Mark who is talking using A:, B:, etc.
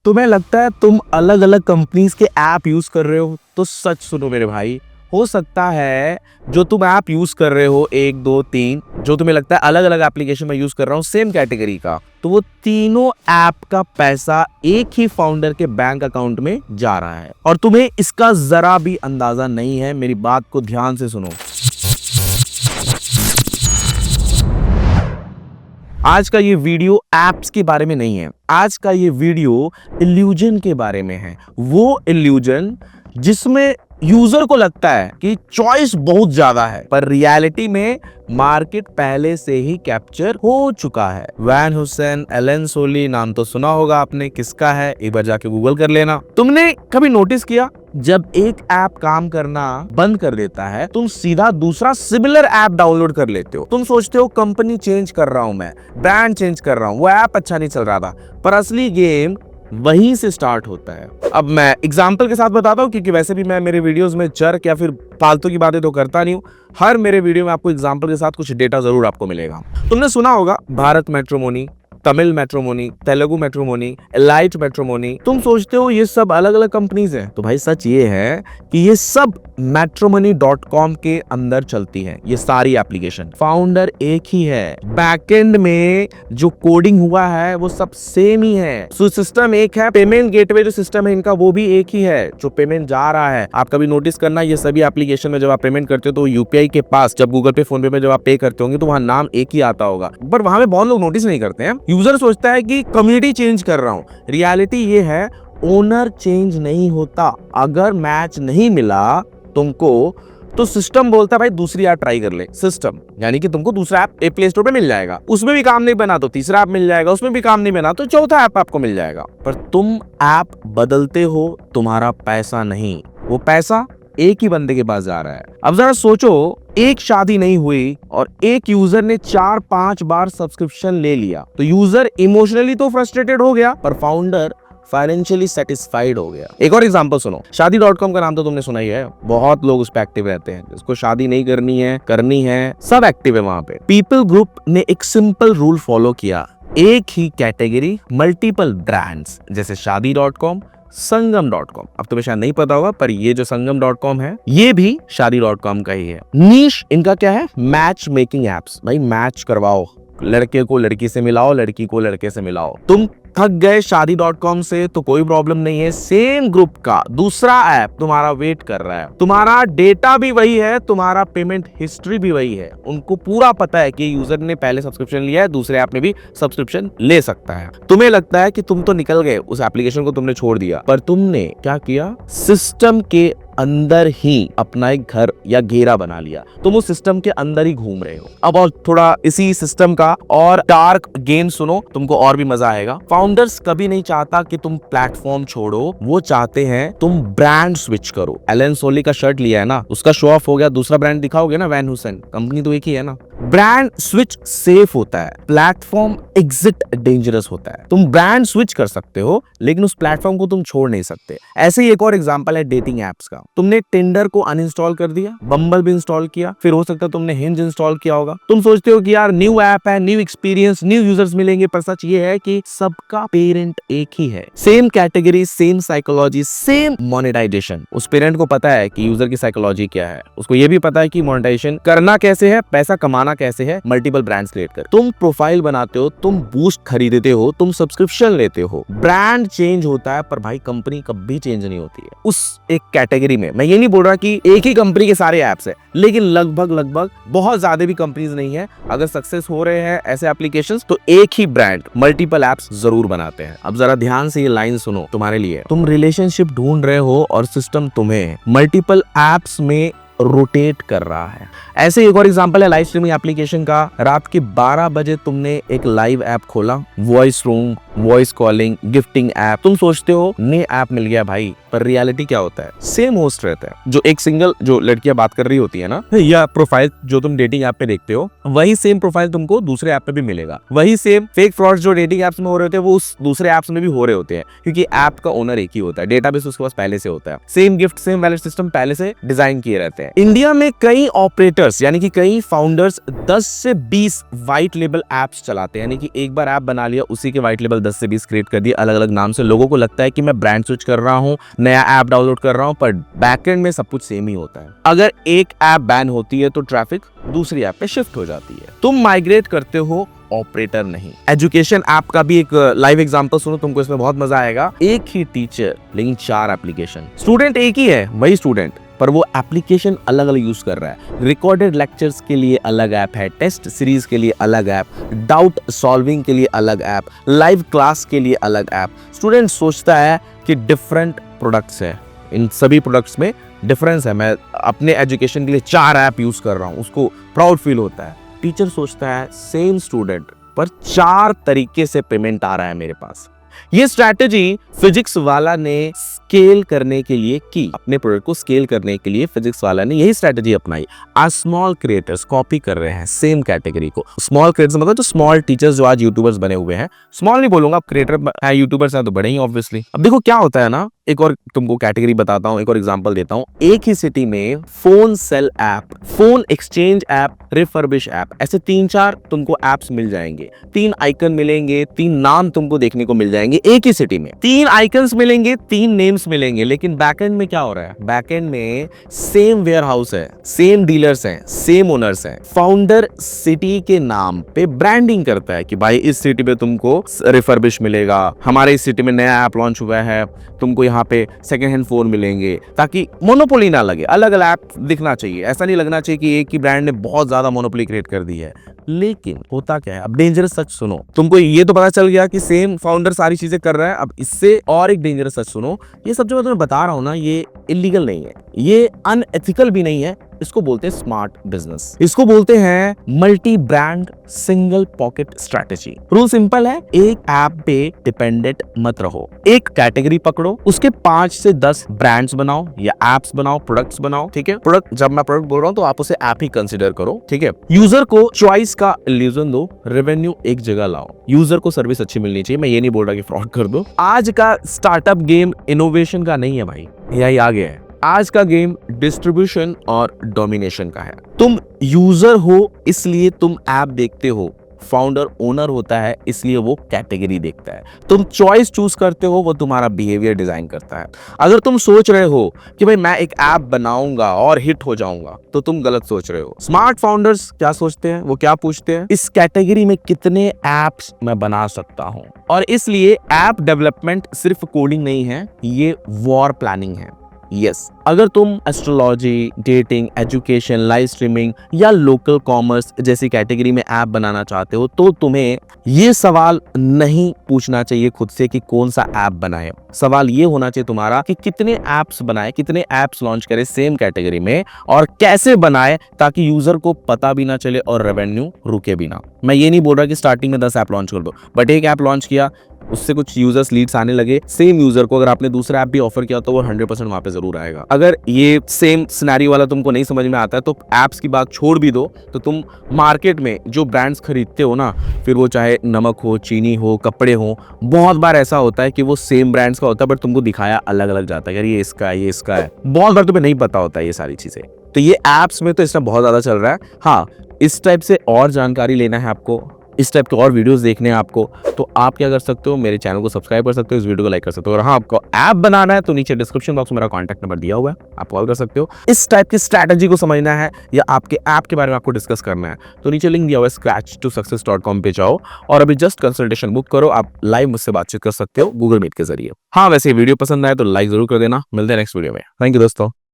A: तुम्हें लगता है तुम अलग अलग कंपनीज के ऐप यूज कर रहे हो, तो सच सुनो मेरे भाई, हो सकता है जो तुम ऐप यूज कर रहे हो 1 2 3 जो तुम्हें लगता है अलग अलग एप्लीकेशन में यूज कर रहा हूं सेम कैटेगरी का, तो वो तीनों ऐप का पैसा एक ही फाउंडर के बैंक अकाउंट में जा रहा है और तुम्हें इसका जरा भी अंदाजा नहीं है। मेरी बात को ध्यान से सुनो। आज का ये वीडियो एप्स के बारे में नहीं है, आज का ये वीडियो इल्यूजन के बारे में है। वो इल्यूजन जिसमें यूजर को लगता है कि चॉइस बहुत ज्यादा है, पर रियलिटी में मार्केट पहले से ही कैप्चर हो चुका है। वैन हुसैन, एलन सोली, नाम तो सुना होगा आपने, किसका है एक बार जाके गूगल कर लेना। तुमने कभी नोटिस किया जब एक ऐप काम करना बंद कर देता है, तुम सीधा दूसरा सिमिलर ऐप डाउनलोड कर लेते हो। तुम सोचते हो कंपनी चेंज कर रहा हूं, मैं ब्रांड चेंज कर रहा हूं, वो ऐप अच्छा नहीं चल रहा था, पर असली गेम वहीं से स्टार्ट होता है। अब मैं एग्जांपल के साथ बताता हूं, क्योंकि वैसे भी मैं मेरे वीडियोस में चर्क या फिर फालतू की बातें तो करता नहीं हूं। हर मेरे वीडियो में आपको एग्जांपल के साथ कुछ डेटा जरूर आपको मिलेगा। तुमने सुना होगा Bharat matrimony, Tamil matrimony, Telugu matrimony, elite matrimony. तुम सोचते हो ये सब अलग अलग कंपनीज हैं, तो भाई सच ये है कि ये सब matrimony.com के अंदर चलती है। ये सारी एप्लीकेशन फाउंडर एक ही है, बैकएंड में जो कोडिंग हुआ है वो सब सेम ही है, सिस्टम एक है, पेमेंट गेटवे जो सिस्टम है इनका वो भी एक ही है, जो पेमेंट जा रहा है। आप कभी नोटिस करना, ये सभी एप्लीकेशन में जब आप पेमेंट करते हो तो यूपीआई के पास, जब गूगल पे, फोन पे में जब आप पे करते होंगे तो वहां नाम एक ही आता होगा, पर वहां पे बहुत लोग नोटिस नहीं करते हैं। यूजर सोचता है कि कम्युनिटी चेंज कर रहा हूं, रियलिटी ये है ओनर चेंज नहीं होता। अगर मैच नहीं मिला तुमको तो सिस्टम बोलता है भाई दूसरी ऐप ट्राई कर ले। सिस्टम यानी कि तुमको दूसरा ऐप प्ले स्टोर पे मिल जाएगा, उसमें भी काम नहीं बना तो तीसरा ऐप मिल जाएगा, उसमें भी काम नहीं बना तो चौथा ऐप आपको मिल जाएगा। पर तुम ऐप बदलते हो, तुम्हारा पैसा नहीं, वो पैसा एक ही बंदे के पास जा रहा है। अब जरा सोचो, एक शादी नहीं हुई और एक यूजर ने 4-5 बार सब्सक्रिप्शन ले लिया, तो यूजर इमोशनली तो फ्रस्ट्रेटेड हो गया, पर फाउंडर फाइनेंशियली सेटिस्फाइड हो गया। एक और एग्जांपल सुनो, शादी.com का नाम तो तुमने सुना ही है, बहुत लोग उस पे एक्टिव रहते हैं। जिसको शादी नहीं करनी है सब एक्टिव है वहां पे। पीपल ग्रुप ने एक सिंपल रूल फॉलो किया, एक ही कैटेगरी मल्टीपल ब्रांड्स, जैसे शादी.com, संगम.com। अब तुम्हें शायद नहीं पता होगा, पर ये जो संगम.com है ये भी शादी.com का ही है। नीश इनका क्या है, मैच मेकिंग एप्स। भाई मैच करवाओ, लड़के को लड़की से मिलाओ, लड़की को लड़के से मिलाओ। तुम थक गए शादी.com से तो कोई प्रॉब्लम नहीं है, सेम ग्रुप का दूसरा ऐप तुम्हारा वेट कर रहा है। तुम्हारा डेटा भी वही है, तुम्हारा पेमेंट हिस्ट्री भी वही है। उनको पूरा पता है कि यूजर ने पहले सब्सक्रिप्शन लिया है, दूसरे ऐप में भी सब्सक्रिप्शन ले सकता है। तुम्हें लगता है कि तुम तो निकल गए, उस एप्लीकेशन को तुमने छोड़ दिया, पर तुमने क्या किया, सिस्टम के अंदर ही अपना एक घर या घेरा बना लिया। तुम उस सिस्टम के अंदर ही घूम रहे हो। अब और थोड़ा इसी सिस्टम का और डार्क गेम सुनो, तुमको और भी मजा आएगा। फाउंडर्स कभी नहीं चाहता कि तुम प्लेटफॉर्म छोड़ो, वो चाहते हैं तुम ब्रांड स्विच करो। एलन सोली का शर्ट लिया है ना, उसका शो ऑफ हो गया, दूसरा ब्रांड दिखाओगे ना, वैन हुसैन, कंपनी तो एक ही है ना। ब्रांड स्विच सेफ होता है, प्लेटफॉर्म एग्जिट डेंजरस होता है। तुम ब्रांड स्विच कर सकते हो लेकिन उस प्लेटफॉर्म को तुम छोड़ नहीं सकते। ऐसे ही एक और एग्जांपल है डेटिंग एप्स का। तुमने टिंडर को अनइंस्टॉल कर दिया, बम्बल भी इंस्टॉल किया, फिर हो सकता है तुमने हिंज इंस्टॉल किया होगा। तुम सोचते हो कि यार न्यू ऐप है, न्यू एक्सपीरियंस, न्यू यूजर्स मिलेंगे, पर सच ये है कि सबका पेरेंट एक ही है। Same category, same psychology, same monetisation. उस पेरेंट को पता है कि यूजर की साइकोलॉजी क्या है, उसको ये भी पता है कि मोनेटाइजेशन करना कैसे है, पैसा कमाना कैसे है, मल्टीपल ब्रांड्स क्रिएट कर। तुम प्रोफाइल बनाते हो, तुम बूस्ट खरीदते हो, तुम सब्सक्रिप्शन लेते हो। ब्रांड चेंज होता है पर भाई कंपनी कभी चेंज नहीं होती है। उस एक कैटेगरी में मैं ये नहीं बोल रहा कि एक ही कंपनी के सारे ऐप्स है, लेकिन लगभग बहुत ज्यादा भी कंपनीज नहीं है। अगर सक्सेस हो रहे हैं ऐसे एप्लीकेशंस, तो एक ही ब्रांड मल्टीपल एप्स जरूर बनाते हैं। अब जरा ध्यान से ये लाइन सुनो तुम्हारे लिए। तुम रिलेशनशिप ढूंढ रहे हो और सिस्टम तुम्हें मल्टीपल एप्स में रोटेट कर रहा है। ऐसे एक और एग्जांपल है लाइव स्ट्रीमिंग एप्लीकेशन का। रात के 12 बजे तुमने एक लाइव ऐप खोला, voice room, voice calling, gifting app. तुम सोचते हो नए ऐप मिल गया भाई, पर रियलिटी क्या होता है, सेम होस्ट रहता है। जो एक सिंगल जो लड़कियां बात कर रही होती है ना, या प्रोफाइल जो तुम डेटिंग ऐप पे देखते हो, वही सेम प्रोफाइल तुमको दूसरे ऐप पे भी मिलेगा। वही सेम फेक फ्रॉड जो डेटिंग ऐप्स में हो रहे होते हैं वो उस दूसरे ऐप्स में भी हो रहे होते हैं, क्योंकि ऐप का ओनर एक ही होता है, डेटाबेस उसके पास पहले से होता है। Same gift, same wallet system पहले से डिजाइन किए रहते हैं। हैं। इंडिया में कई ऑपरेटर्स यानी कि कई फाउंडर्स 10 से 20 व्हाइट लेबल एप्स चलाते हैं, यानी कि एक बार ऐप बना लिया, उसी के व्हाइट लेबल 10 से 20 क्रिएट कर दिए अलग अलग नाम से। लोगों को लगता है कि मैं ब्रांड स्विच कर रहा हूं, नया ऐप डाउनलोड कर रहा हूं, पर बैकएंड में सब कुछ सेम ही होता है। अगर एक ऐप बैन होती है तो ट्रैफिक दूसरी ऐप पे शिफ्ट हो जाती है। तुम माइग्रेट करते हो, ऑपरेटर नहीं। एजुकेशन ऐप का भी एक लाइव एग्जांपल सुनो, तुमको इसमें बहुत मजा आएगा। एक ही टीचर लेकिन 4 एप्लीकेशन, स्टूडेंट एक ही है, वही स्टूडेंट, पर वो एप्लीकेशन अलग अलग यूज कर रहा है। रिकॉर्डेड लेक्चर्स के लिए अलग ऐप है, टेस्ट सीरीज के लिए अलग ऐप, डाउट सॉल्विंग के लिए अलग ऐप, लाइव क्लास के लिए अलग ऐप। स्टूडेंट सोचता है कि डिफरेंट प्रोडक्ट्स है, इन सभी प्रोडक्ट्स में डिफरेंस है, मैं अपने एजुकेशन के लिए 4 ऐप यूज कर रहा हूं, उसको प्राउड फील होता है। टीचर सोचता है सेम स्टूडेंट पर 4 तरीके से पेमेंट आ रहा है मेरे पास। ये स्ट्रैटेजी फिजिक्स वाला ने स्केल करने के लिए की, अपने प्रोडक्ट को स्केल करने के लिए फिजिक्स वाला ने यही स्ट्रैटेजी अपनाई। आज स्मॉल क्रिएटर्स कॉपी कर रहे हैं सेम कैटेगरी को। स्मॉल क्रिएटर्स मतलब जो स्मॉल टीचर्स जो आज यूट्यूबर्स बने हुए हैं, स्मॉल नहीं बोलूंगा, क्रिएटर है, यूट्यूबर्स हैं तो बड़े ही ऑब्वियसली। अब देखो क्या होता है ना, एक और तुमको कैटेगरी बताता हूं, एक और एग्जांपल देता हूं। एक ही सिटी में phone sale app, phone exchange app, refurbish app, ऐसे 3-4 तुमको ऐप्स मिल जाएंगे। 3 आइकन मिलेंगे, 3 नाम तुमको देखने को मिल जाएंगे एक ही सिटी में। 3 आइकन्स मिलेंगे, 3 नेम्स मिलेंगे, लेकिन बैकएंड में क्या हो रहा है? बैकएंड में सेम वेयर हाउस है, सेम डीलर्स हैं, सेम ओनर्स हैं। फाउंडर सिटी के नाम पे ब्रांडिंग करता है कि भाई इस सिटी में तुमको रिफर्बिश मिलेगा, हमारे इस सिटी में नया ऐप लॉन्च हुआ है, तुमको यहाँ पे सेकंड हैंड फोन मिलेंगे, ताकि मोनोपोली ना लगे, अलग अलग ऐप दिखना चाहिए। ऐसा नहीं लगना चाहिए कि एक ही ब्रांड ने बहुत ज्यादा मोनोपोली क्रिएट कर दी है। लेकिन होता क्या है, अब डेंजरस सच सुनो। तुमको ये तो पता चल गया कि सेम फाउंडर सारी चीजें कर रहा है। अब इससे और एक डेंजरस सच सुनो, ये सब जो मैं तुम्हें बता रहा हूं ना, ये इलीगल नहीं है, ये अनएथिकल भी नहीं है। इसको बोलते हैं स्मार्ट बिजनेस, इसको बोलते हैं multi brand single pocket strategy. Rule simple है, एक ऐप पे डिपेंडेंट मत रहो। एक कैटेगरी पकड़ो, उसके 5 से 10 ब्रांड्स बनाओ या एप्स बनाओ, प्रोडक्ट्स बनाओ। ठीक है, प्रोडक्ट, जब मैं प्रोडक्ट बोल रहा हूं तो आप उसे ऐप ही कंसीडर करो। ठीक है, यूजर को चॉइस का इल्यूजन दो, रेवेन्यू एक जगह लाओ। यूजर को सर्विस अच्छी मिलनी चाहिए, मैं ये नहीं बोल रहा कि फ्रॉड कर दो। आज का स्टार्टअप गेम इनोवेशन का नहीं है भाई, यही आगे है। आज का गेम डिस्ट्रीब्यूशन और डोमिनेशन का है। तुम यूजर हो इसलिए तुम ऐप देखते हो, फाउंडर ओनर होता है इसलिए वो कैटेगरी देखता है। तुम चॉइस चूज करते हो, वो तुम्हारा बिहेवियर डिजाइन करता है। अगर तुम सोच रहे हो कि भाई मैं एक ऐप बनाऊंगा और हिट हो जाऊंगा, तो तुम गलत सोच रहे हो। स्मार्ट फाउंडर्स क्या सोचते हैं, वो क्या पूछते हैं, इस कैटेगरी में कितने एप्स मैं बना सकता हूं। और इसलिए ऐप डेवलपमेंट सिर्फ कोडिंग नहीं है, ये वॉर प्लानिंग है। यस, अगर तुम astrology, dating, education, live streaming या लोकल कॉमर्स जैसी कैटेगरी में ऐप बनाना चाहते हो, तो तुम्हें ये सवाल नहीं पूछना चाहिए खुद से कि कौन सा ऐप बनाए। सवाल ये होना चाहिए तुम्हारा कि कितने ऐप्स बनाए, कितने ऐप्स लॉन्च करे सेम कैटेगरी में, और कैसे बनाए ताकि यूजर को पता भी ना चले और रेवेन्यू रुके भी ना। मैं ये नहीं बोल रहा कि स्टार्टिंग में 10 ऐप लॉन्च कर दो, बट एक ऐप लॉन्च किया, उससे कुछ यूजर्स लीड्स आने लगे, सेम यूजर को अगर आपने दूसरा ऐप भी ऑफर किया तो वो 100% वहां पे जरूर आएगा। अगर ये सेम सिनेरियो वाला तुमको नहीं समझ में आता है तो ऐप्स की बात छोड़ भी दो। तो तुम मार्केट में जो ब्रांड्स खरीदते हो ना, फिर वो चाहे नमक हो, चीनी हो, कपड़े हो, बहुत बार ऐसा होता है कि वो सेम ब्रांड्स का होता है बट तुमको दिखाया अलग अलग जाता है, यार ये इसका है, ये इसका है। बहुत बार तुम्हें नहीं पता होता है ये सारी चीजें। तो ये ऐप्स में तो इस टाइम बहुत ज्यादा चल रहा है। हाँ, इस टाइप से और जानकारी लेना है आपको, इस टाइप के और वीडियोस देखने हैं आपको, तो आप क्या कर सकते हो, मेरे चैनल को सब्सक्राइब कर सकते हो, इस वीडियो को लाइक कर सकते हो। और हाँ, आपको ऐप बनाना है तो नीचे डिस्क्रिप्शन बॉक्स में मेरा कॉन्टैक्ट नंबर दिया हुआ है, आप कॉल कर सकते हो। इस टाइप की स्ट्रैटेजी को समझना है या आपके ऐप के बारे में आपको डिस्कस करना है तो नीचे लिंक दिया हुआ है, scratch2success.com पे जाओ और अभी जस्ट कंसल्टेशन बुक करो। आप लाइव मुझसे बातचीत कर सकते हो गूगल मीट के जरिए। हाँ, वैसे वीडियो पसंद आए तो लाइक जरूर कर देना। मिलते हैं नेक्स्ट वीडियो में। थैंक यू दोस्तों।